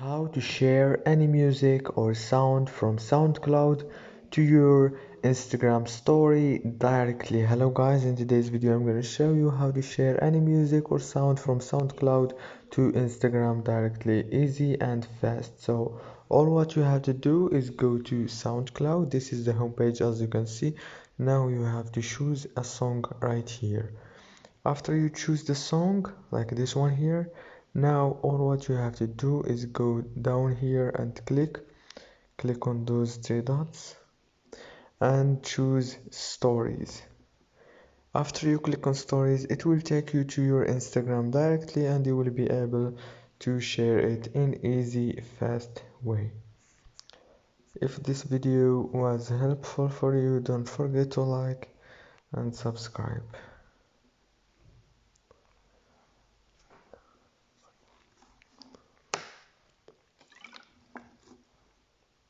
How to share any music or sound from SoundCloud to your Instagram story directly. Hello guys, in today's video I'm going to show you how to share any music or sound from SoundCloud to Instagram directly, easy and fast. So all what you have to do is go to SoundCloud. This is the homepage, as you can see. Now you have to choose a song right here. After you choose the song, like this one here, now all what you have to do is go down here and click on those three dots and choose stories. After you click on stories, it will take you to your Instagram directly and you will be able to share it in easy, fast way. If this video was helpful for you, don't forget to like and subscribe.